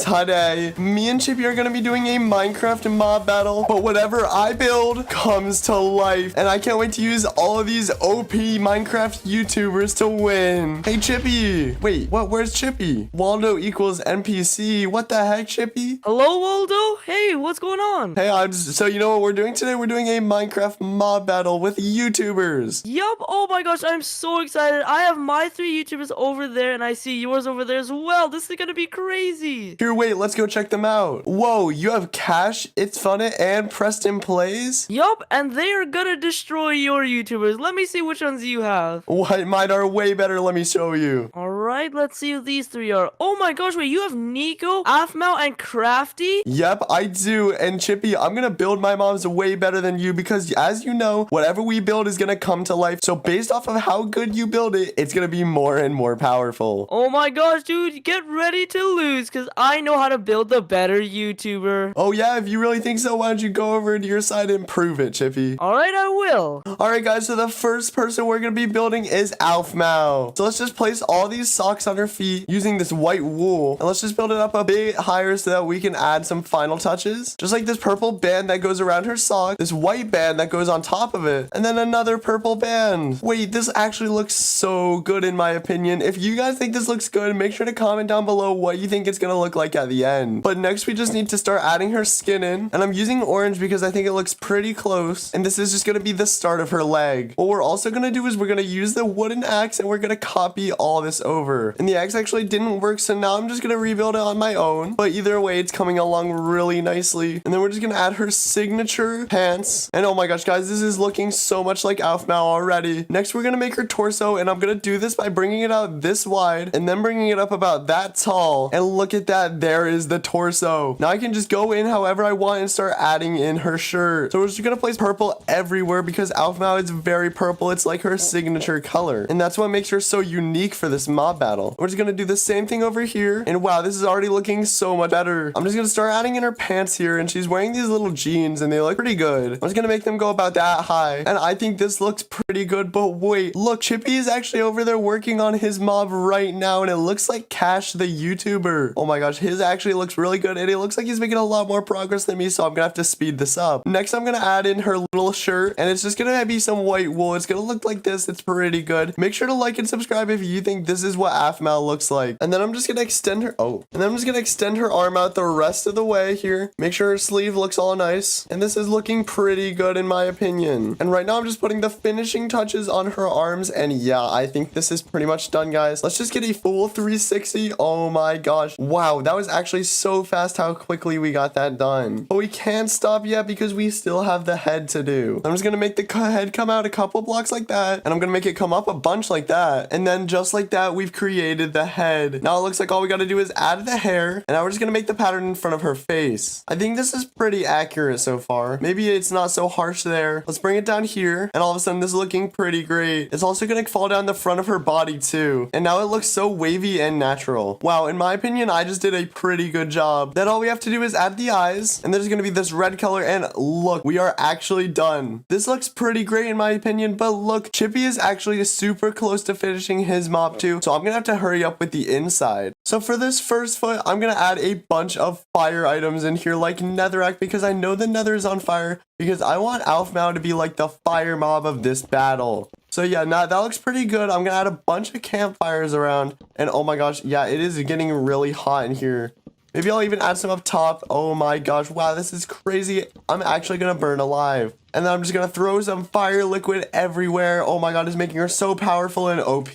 Today, me and Chippy are gonna be doing a Minecraft mob battle, but whatever I build comes to life, and I can't wait to use all of these OP Minecraft YouTubers to win. Hey, Chippy. Wait, what? Where's Chippy? Waldo equals NPC. What the heck, Chippy? Hello, Waldo? Hey, what's going on? Hey, so you know what we're doing today? We're doing a Minecraft mob battle with YouTubers. Yup, oh my gosh, I'm so excited. I have my 3 YouTubers over there, and I see yours over there as well. This is gonna be crazy. Here, wait, let's go check them out. Whoa, you have Cash, ITSFUNNEH, and Preston Plays? Yup, and they are gonna destroy your YouTubers. Let me see which ones you have. What? Mine are way better. Let me show you. Alright, let's see who these 3 are. Oh my gosh, wait, you have NICO, APHMAU, and CRAFTEE? Yep, I do. And Chippy, I'm gonna build my mom's way better than you because, as you know, whatever we build is gonna come to life. So based off of how good you build it, it's gonna be more and more powerful. Oh my gosh, dude, get ready to lose because I know how to build the better YouTuber. Oh yeah, if you really think so, why don't you go over to your side and prove it, Chippy? Alright, I will. Alright guys, so the first person we're gonna be building is APHMAU. So let's just place all these socks on her feet using this white wool. And let's just build it up a bit higher so that we can add some final touches. Just like this purple band that goes around her sock, this white band that goes on top of it, and then another purple band. Wait, this actually looks so good in my opinion. If you guys think this looks good, make sure to comment down below what you think it's gonna look like at the end. But next we just need to start adding her skin in, and I'm using orange because I think it looks pretty close, and this is just gonna be the start of her leg. What we're also gonna do is we're gonna use the wooden axe and we're gonna copy all this over. And the axe actually didn't work, so now I'm just gonna rebuild it on my own, but either way it's coming along really nicely. And then we're just gonna add her signature pants, and oh my gosh guys, this is looking so much like APHMAU already. Next we're gonna make her torso, and I'm gonna do this by bringing it out this wide and then bringing it up about that tall, and look at that, there is the torso. Now I can just go in however I want and start adding in her shirt. So we're just gonna place purple everywhere because APHMAU is very purple. It's like her signature color, and that's what makes her so unique for this mob battle. We're just gonna do the same thing over here, and wow, this is already looking so much better. I'm just gonna start adding in her pants here, and she's wearing these little jeans and they look pretty good. I'm just gonna make them go about that high, and I think this looks pretty good. But wait, look, Chippy is actually over there working on his mob right now, and it looks like Cash the YouTuber. Oh my gosh, his actually looks really good, and it looks like he's making a lot more progress than me, so I'm gonna have to speed this up. Next I'm gonna add in her little shirt, and it's just gonna be some white wool. It's gonna look like this. It's pretty good. Make sure to like and subscribe if you think this is what APHMAU looks like. And then I'm just gonna extend her arm out the rest of the way here. Make sure her sleeve looks all nice, and this is looking pretty good in my opinion. And right now I'm just putting the finishing touches on her arms, and yeah, I think this is pretty much done, guys. Let's just get a full 360. Oh my gosh, wow, that was actually so fast how quickly we got that done. But we can't stop yet because we still have the head to do. I'm just gonna make the head come out a couple blocks like that, and I'm gonna make it come up a bunch like that, and then just like that we've created the head. Now it looks like all we gotta do is add the hair, and now we're just gonna make the pattern in front of her face. I think this is pretty accurate so far. Maybe it's not so harsh there. Let's bring it down here, and all of a sudden this is looking pretty great. It's also gonna fall down the front of her body too, and now it looks so wavy and natural. Wow, in my opinion, I just did a pretty good job. Then all we have to do is add the eyes, and there's gonna be this red color, and look, we are actually done. This looks pretty great in my opinion, but look, Chippy is actually super close to finishing his mob too, so I'm gonna have to hurry up with the inside. So for this first foot, I'm gonna add a bunch of fire items in here like netherrack, because I know the nether is on fire, because I want APHMAU to be like the fire mob of this battle. So yeah, now that looks pretty good. I'm gonna add a bunch of campfires around, and oh my gosh, yeah, it is getting really hot in here. Maybe I'll even add some up top. Oh my gosh, wow, this is crazy. I'm actually gonna burn alive. And then I'm just gonna throw some fire liquid everywhere. Oh my god, it's making her so powerful and OP.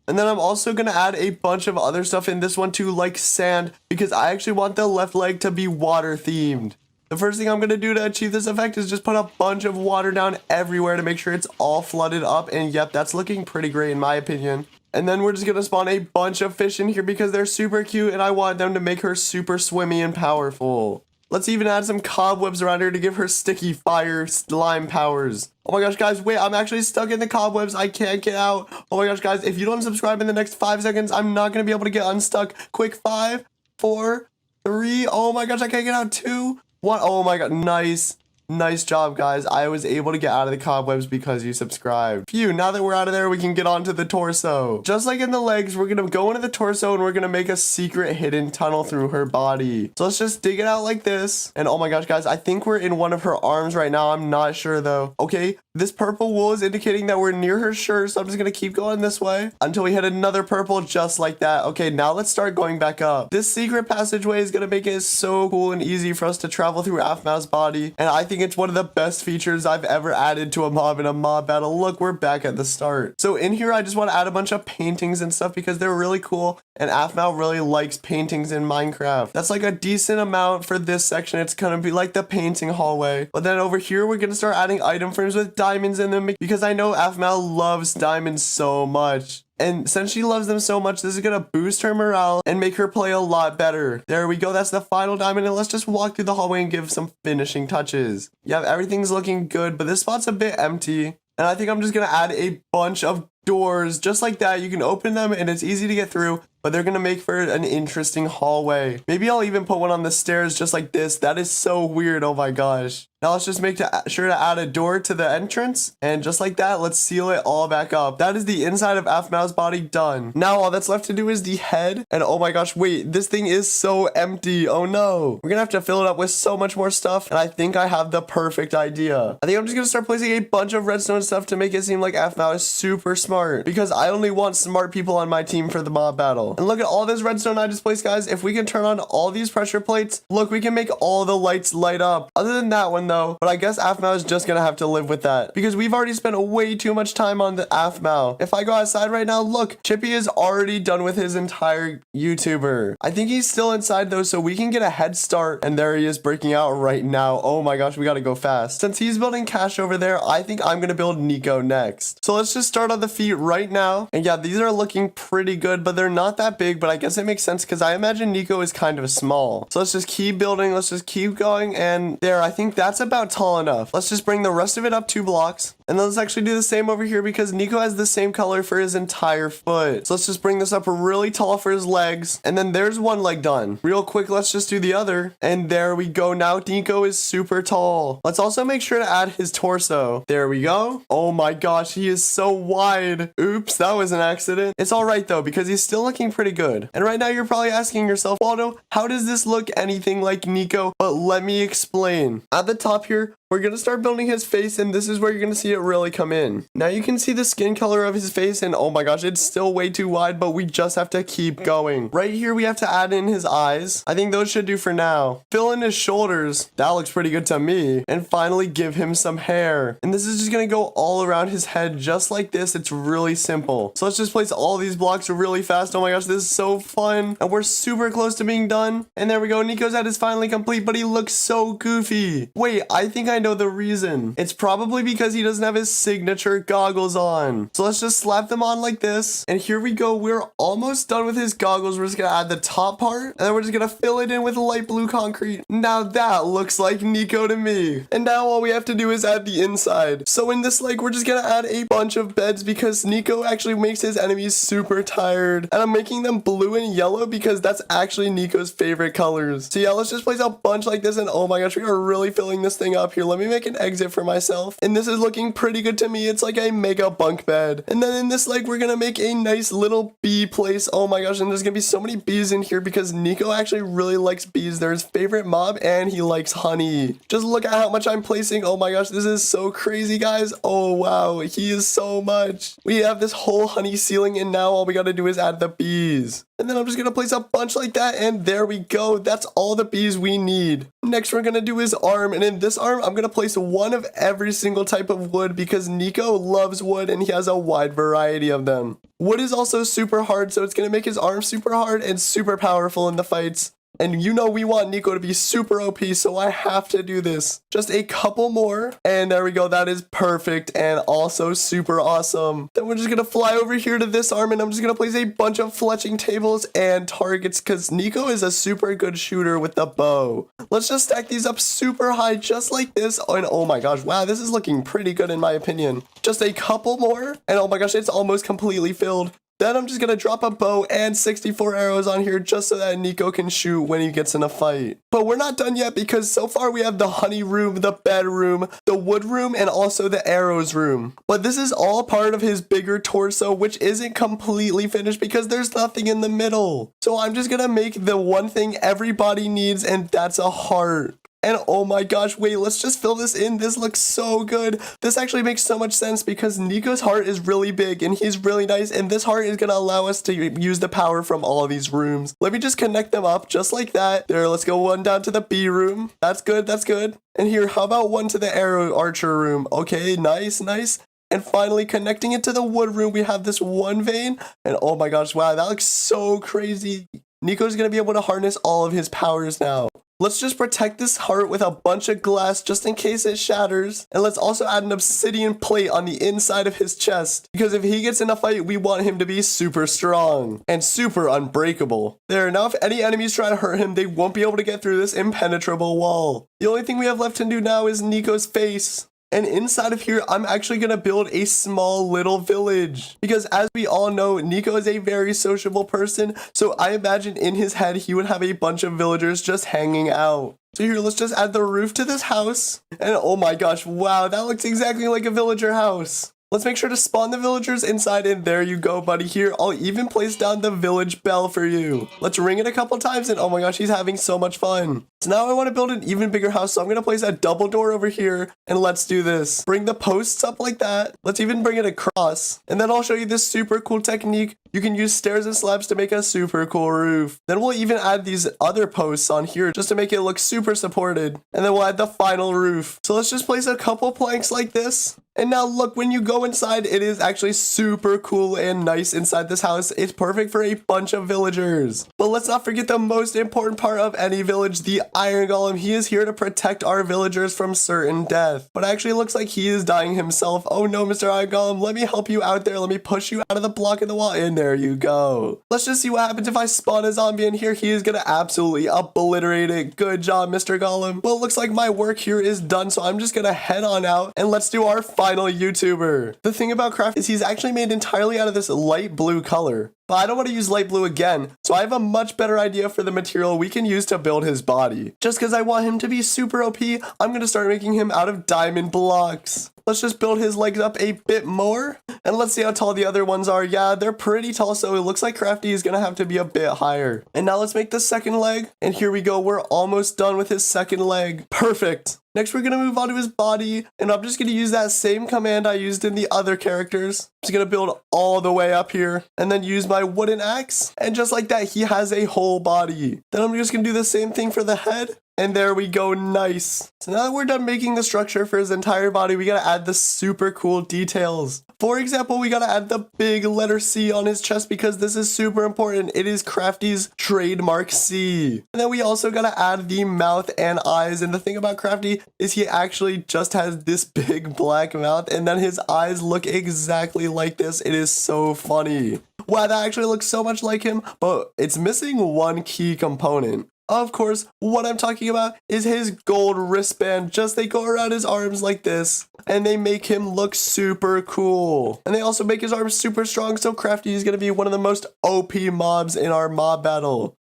And then I'm also gonna add a bunch of other stuff in this one too, like sand, because I actually want the left leg to be water themed. The first thing I'm gonna do to achieve this effect is just put a bunch of water down everywhere to make sure it's all flooded up, and yep, that's looking pretty great in my opinion. And then we're just gonna spawn a bunch of fish in here because they're super cute, and I want them to make her super swimmy and powerful. Let's even add some cobwebs around her to give her sticky fire slime powers. Oh my gosh, guys, wait, I'm actually stuck in the cobwebs. I can't get out. Oh my gosh, guys, if you don't subscribe in the next 5 seconds, I'm not gonna be able to get unstuck. Quick, 5, 4, 3. Oh my gosh, I can't get out. 2, 1. Oh my god, nice. Nice job, guys. I was able to get out of the cobwebs because you subscribed. Phew, now that we're out of there, we can get onto the torso. Just like in the legs, we're gonna go into the torso and we're gonna make a secret hidden tunnel through her body. So let's just dig it out like this. And oh my gosh, guys, I think we're in one of her arms right now. I'm not sure though. Okay, this purple wool is indicating that we're near her shirt, so I'm just gonna keep going this way until we hit another purple just like that. Okay, now let's start going back up. This secret passageway is gonna make it so cool and easy for us to travel through APHMAU's body, and I think it's one of the best features I've ever added to a mob in a mob battle. Look, we're back at the start. So in here, I just want to add a bunch of paintings and stuff because they're really cool, and APHMAU really likes paintings in Minecraft. That's like a decent amount for this section. It's gonna be like the painting hallway. But then over here, we're gonna start adding item frames with diamonds in them because I know APHMAU loves diamonds so much. And since she loves them so much, this is going to boost her morale and make her play a lot better. There we go. That's the final diamond. And let's just walk through the hallway and give some finishing touches. Yeah, everything's looking good, but this spot's a bit empty. And I think I'm just going to add a bunch of doors just like that. You can open them and it's easy to get through, but they're going to make for an interesting hallway. Maybe I'll even put one on the stairs just like this. That is so weird. Oh my gosh. Now let's just make sure to add a door to the entrance. And just like that, let's seal it all back up. That is the inside of APHMAU's body done. Now all that's left to do is the head. And oh my gosh, wait, this thing is so empty. Oh no. We're gonna have to fill it up with so much more stuff. And I think I have the perfect idea. I think I'm just gonna start placing a bunch of redstone stuff to make it seem like APHMAU is super smart. Because I only want smart people on my team for the mob battle. And look at all this redstone I just placed, guys. If we can turn on all these pressure plates, look, we can make all the lights light up. Other than that one though, but I guess APHMAU is just gonna have to live with that because we've already spent way too much time on the APHMAU. If I go outside right now, look, Chippy is already done with his entire YouTuber. I think he's still inside though, so we can get a head start. And there he is breaking out right now. Oh my gosh, we gotta go fast. Since he's building Cash over there, I think I'm gonna build NICO next. So let's just start on the feet right now. And yeah, these are looking pretty good, but they're not that big, but I guess it makes sense because I imagine NICO is kind of small. So let's just keep building. Let's just keep going. And there, I think that's about tall enough. Let's just bring the rest of it up 2 blocks. And then let's actually do the same over here because NICO has the same color for his entire foot. So let's just bring this up really tall for his legs. And then there's one leg done. Real quick, let's just do the other. And there we go. Now NICO is super tall. Let's also make sure to add his torso. There we go. Oh my gosh, he is so wide. Oops, that was an accident. It's all right though because he's still looking pretty good. And right now you're probably asking yourself, Waldo, how does this look anything like NICO? But let me explain. At the top here, we're going to start building his face, and this is where you're going to see it really come in. Now you can see the skin color of his face, and oh my gosh, it's still way too wide, but we just have to keep going. Right here, we have to add in his eyes. I think those should do for now. Fill in his shoulders. That looks pretty good to me. And finally, give him some hair. And this is just going to go all around his head just like this. It's really simple. So let's just place all these blocks really fast. Oh my gosh, this is so fun. And we're super close to being done. And there we go. NICO's head is finally complete, but he looks so goofy. Wait, I think I know the reason. It's probably because he doesn't have his signature goggles on. So let's just slap them on like this. And here we go. We're almost done with his goggles. We're just gonna add the top part, and then we're just gonna fill it in with light blue concrete. Now that looks like NICO to me. And now all we have to do is add the inside. So in this lake, we're just gonna add a bunch of beds because NICO actually makes his enemies super tired. And I'm making them blue and yellow because that's actually NICO's favorite colors. So yeah, let's just place a bunch like this, and oh my gosh, we are really filling this thing up here. Let me make an exit for myself, and this is looking pretty good to me. It's like a mega bunk bed. And then in this lake, we're gonna make a nice little bee place. Oh my gosh, and there's gonna be so many bees in here because NICO actually really likes bees. They're his favorite mob, and he likes honey. Just look at how much I'm placing. Oh my gosh, this is so crazy, guys. Oh wow, he is so much. We have this whole honey ceiling, and now all we gotta do is add the bees. And then I'm just gonna place a bunch like that, and there we go. That's all the bees we need. Next, we're gonna do his arm, and in this arm, I'm gonna place one of every single type of wood because NICO loves wood and he has a wide variety of them. Wood is also super hard, so it's gonna make his arm super hard and super powerful in the fights. And you know we want NICO to be super OP, so I have to do this. Just a couple more. And there we go. That is perfect and also super awesome. Then we're just going to fly over here to this arm, and I'm just going to place a bunch of fletching tables and targets because NICO is a super good shooter with the bow. Let's just stack these up super high just like this. And oh my gosh, wow, this is looking pretty good in my opinion. Just a couple more. And oh my gosh, it's almost completely filled. Then I'm just gonna drop a bow and 64 arrows on here just so that Nico can shoot when he gets in a fight. But we're not done yet because so far we have the honey room, the bedroom, the wood room, and also the arrows room. But this is all part of his bigger torso, which isn't completely finished because there's nothing in the middle. So I'm just gonna make the one thing everybody needs, and that's a heart. And oh my gosh, wait, let's just fill this in. This looks so good. This actually makes so much sense because Nico's heart is really big and he's really nice. And this heart is going to allow us to use the power from all of these rooms. Let me just connect them up just like that. There, let's go one down to the B room. That's good. That's good. And here, how about one to the arrow archer room? Okay, nice, nice. And finally, connecting it to the wood room, we have this one vein. And oh my gosh, wow, that looks so crazy. Nico's going to be able to harness all of his powers now. Let's just protect this heart with a bunch of glass just in case it shatters. And let's also add an obsidian plate on the inside of his chest. Because if he gets in a fight, we want him to be super strong and super unbreakable. There, now if any enemies try to hurt him, they won't be able to get through this impenetrable wall. The only thing we have left to do now is Nico's face. And inside of here, I'm actually going to build a small little village. Because as we all know, Nico is a very sociable person. So I imagine in his head, he would have a bunch of villagers just hanging out. So here, let's just add the roof to this house. And oh my gosh, wow, that looks exactly like a villager house. Let's make sure to spawn the villagers inside, and there you go, buddy. Here, I'll even place down the village bell for you. Let's ring it a couple times, and oh my gosh, he's having so much fun. So now I want to build an even bigger house, so I'm going to place a double door over here, and let's do this. Bring the posts up like that. Let's even bring it across, and then I'll show you this super cool technique. You can use stairs and slabs to make a super cool roof. Then we'll even add these other posts on here just to make it look super supported. And then we'll add the final roof. So let's just place a couple planks like this. And now look, when you go inside, it is actually super cool and nice inside this house. It's perfect for a bunch of villagers. But let's not forget the most important part of any village, the Iron Golem. He is here to protect our villagers from certain death. But actually looks like he is dying himself. Oh no, Mr. Iron Golem, let me help you out there. Let me push you out of the block in the wall. And there you go. Let's just see what happens if I spawn a zombie in here. He is going to absolutely obliterate it. Good job, Mr. Golem. Well, it looks like my work here is done. So I'm just going to head on out and let's do our final YouTuber. The thing about CRAFTEE is he's actually made entirely out of this light blue color. But I don't want to use light blue again, so I have a much better idea for the material we can use to build his body. Just because I want him to be super OP, I'm going to start making him out of diamond blocks. Let's just build his legs up a bit more, and let's see how tall the other ones are. Yeah, they're pretty tall, so it looks like CRAFTEE is going to have to be a bit higher. And now let's make the second leg, and here we go. We're almost done with his second leg. Perfect. Next, we're going to move on to his body, and I'm just going to use that same command I used in the other characters. I'm just going to build all the way up here, and then use my wooden axe, and just like that, he has a whole body. Then I'm just going to do the same thing for the head, and there we go, nice. So now that we're done making the structure for his entire body, we got to add the super cool details. For example, we got to add the big letter C on his chest because this is super important. It is CRAFTEE's trademark C. And then we also got to add the mouth and eyes. And the thing about CRAFTEE is he actually just has this big black mouth and then his eyes look exactly like this. It is so funny. Wow, that actually looks so much like him, but it's missing one key component. Of course, what I'm talking about is his gold wristband. Just they go around his arms like this, and they make him look super cool. And they also make his arms super strong, so CRAFTEE is going to be one of the most OP mobs in our mob battle.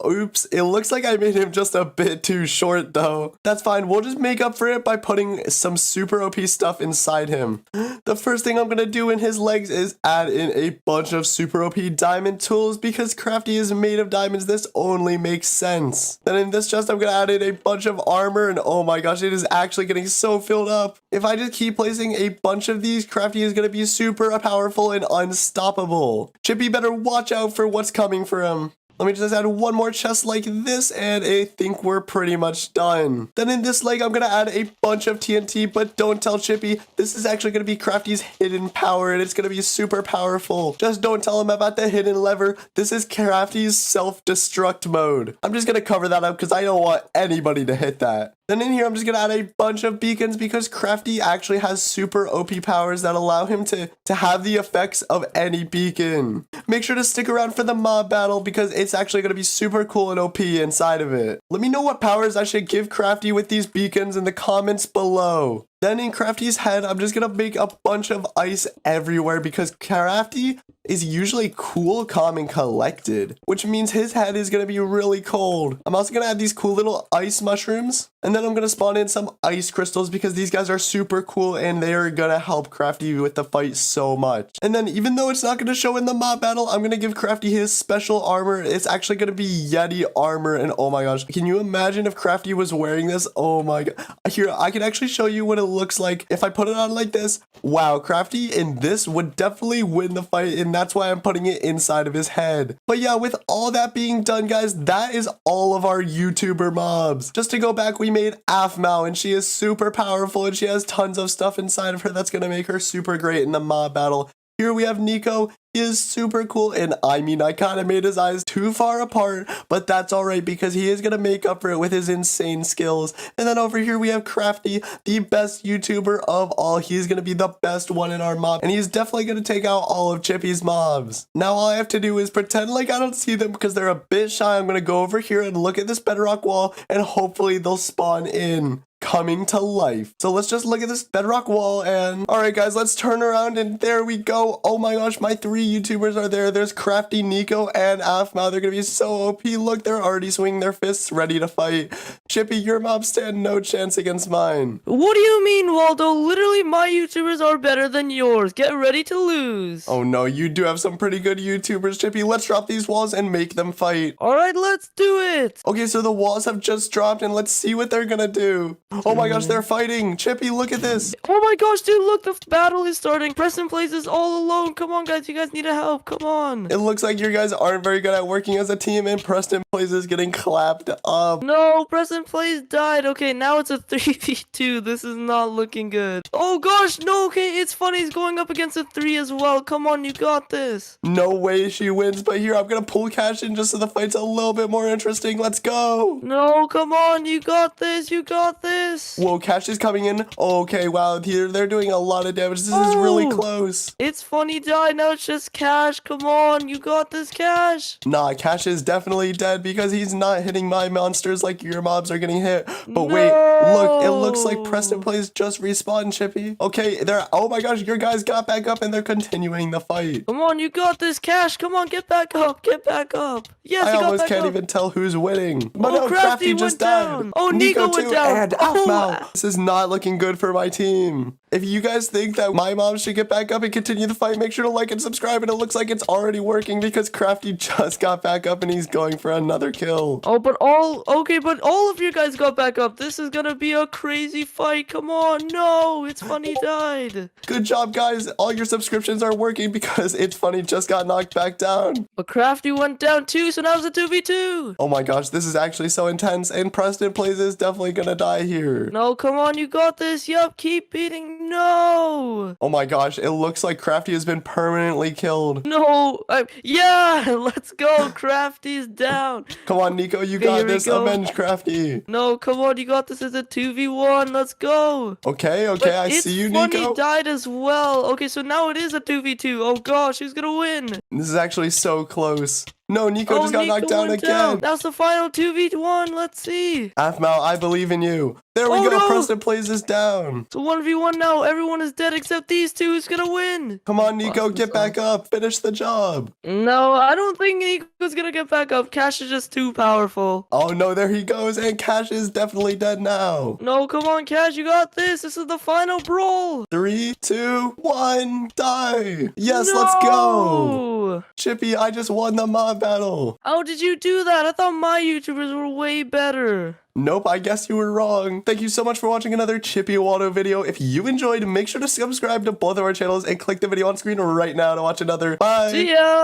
Oops, it looks like I made him just a bit too short though. That's fine, we'll just make up for it by putting some super OP stuff inside him. The first thing I'm going to do in his legs is add in a bunch of super OP diamond tools because CRAFTEE is made of diamonds. This only makes sense. Then in this chest, I'm going to add in a bunch of armor, and oh my gosh, it is actually getting so filled up. If I just keep placing a bunch of these, CRAFTEE is going to be super powerful and unstoppable. Chippy better watch out for what's coming for him. Let me just add one more chest like this, and I think we're pretty much done. Then in this leg, I'm going to add a bunch of TNT, but don't tell Chippy. This is actually going to be CRAFTEE's hidden power, and it's going to be super powerful. Just don't tell him about the hidden lever. This is CRAFTEE's self-destruct mode. I'm just going to cover that up because I don't want anybody to hit that. Then in here, I'm just going to add a bunch of beacons because CRAFTEE actually has super OP powers that allow him to have the effects of any beacon. Make sure to stick around for the mob battle because it's actually going to be super cool and OP inside of it. Let me know what powers I should give CRAFTEE with these beacons in the comments below. Then in Crafty's head, I'm just gonna make a bunch of ice everywhere because Crafty is usually cool, calm, and collected, which means his head is gonna be really cold. I'm also gonna add these cool little ice mushrooms, and then I'm gonna spawn in some ice crystals because these guys are super cool and they're gonna help Crafty with the fight so much. And then even though it's not gonna show in the mob battle, I'm gonna give Crafty his special armor. It's actually gonna be Yeti armor, and oh my gosh, can you imagine if Crafty was wearing this? Oh my god. Here, I can actually show you what it looks like if I put it on like this. Wow, Crafty in this would definitely win the fight, and that's why I'm putting it inside of his head. But yeah, with all that being done, guys, that is all of our YouTuber mobs. Just to go back, we made APHMAU, and she is super powerful, and she has tons of stuff inside of her that's gonna make her super great in the mob battle. Here we have NICO. He is super cool, and I mean, I kind of made his eyes too far apart, but that's alright because he is going to make up for it with his insane skills. And then over here we have Crafty, the best YouTuber of all. He's going to be the best one in our mob, and he's definitely going to take out all of Chippy's mobs. Now all I have to do is pretend like I don't see them because they're a bit shy. I'm going to go over here and look at this bedrock wall, and hopefully they'll spawn in. Coming to life. So let's just look at this bedrock wall, and all right guys, let's turn around, and there we go. Oh my gosh, my 3 YouTubers are there. There's Crafty, NICO, and APHMAU. They're gonna be so OP. Look, they're already swinging their fists ready to fight. Chippy, your mob stand no chance against mine. What do you mean, Waldo? Literally, my YouTubers are better than yours. Get ready to lose. Oh no, you do have some pretty good YouTubers, Chippy. Let's drop these walls and make them fight. All right, let's do it. Okay, so the walls have just dropped, and let's see what they're gonna do. Oh my gosh, they're fighting. Chippy, look at this. Oh my gosh, dude, look, the battle is starting. Preston plays this all alone. Come on, guys, you guys need help. Come on. It looks like you guys aren't very good at working as a team, and Preston plays is getting clapped up. No, Preston plays died. Okay, now it's a 3v2. This is not looking good. Oh gosh, no, okay, it's funny. He's going up against a 3 as well. Come on, you got this. No way she wins, but here, I'm gonna pull Cash in just so the fight's a little bit more interesting. Let's go. No, come on, you got this. You got this. Whoa, Cash is coming in. Okay, wow, here they're doing a lot of damage. This is really close. It's funny died. Now it's just Cash. Come on, you got this, Cash. Nah, Cash is definitely dead because he's not hitting my monsters like your mobs are getting hit. But wait, look, it looks like Preston Plays just respawned, Chippy. Okay, they're, oh my gosh, your guys got back up and they're continuing the fight. Come on, you got this, Cash. Come on, get back up. Get back up. Yes, I you got almost back can't up. even tell who's winning. But Oh, no, Crafty went just down. died. Oh, NICO went too, down. and Oh, APHMAU. This is not looking good for my team. If you guys think that my mom should get back up and continue the fight, make sure to like and subscribe. And it looks like it's already working because Crafty just got back up and he's going for another kill. Oh, but all of you guys got back up. This is gonna be a crazy fight. Come on, no, it's funny died. Good job, guys. All your subscriptions are working because It's Funny just got knocked back down. But Crafty went down too, so now it's a 2v2. Oh my gosh, this is actually so intense, and Preston Plays is definitely gonna die here. No, come on, you got this. Yup, keep beating. No. Oh my gosh, it looks like Crafty has been permanently killed. No. Yeah, let's go. Crafty's down. Come on, NICO, you Okay, got here we this. go. Avenge Crafty. No, come on, you got this. It's a 2v1. Let's go. Okay, But I see you, It's NICO. Funny died as well. Okay, so now it is a 2v2. Oh gosh, who's gonna win? This is actually so close. No, NICO just got Nico knocked down went again. That's the final 2v1. Let's see. APHMAU, I believe in you. There we Oh, go. no. Preston Plays this down. So 1v1 now. Everyone is dead except these two. Who's gonna win? Come on, NICO, Awesome get back up. Finish the job. No, I don't think Nico's gonna get back up. Cash is just too powerful. Oh no, there he goes, and Cash is definitely dead now. No, come on, Cash, you got this. This is the final brawl. 3, 2, 1, die. Yes, let's go. Chippy, I just won the mob battle. How did you do that? I thought my YouTubers were way better. Nope, I guess you were wrong. Thank you so much for watching another Chippy and Waldo video. If you enjoyed, make sure to subscribe to both of our channels and click the video on screen right now to watch another. Bye. See ya.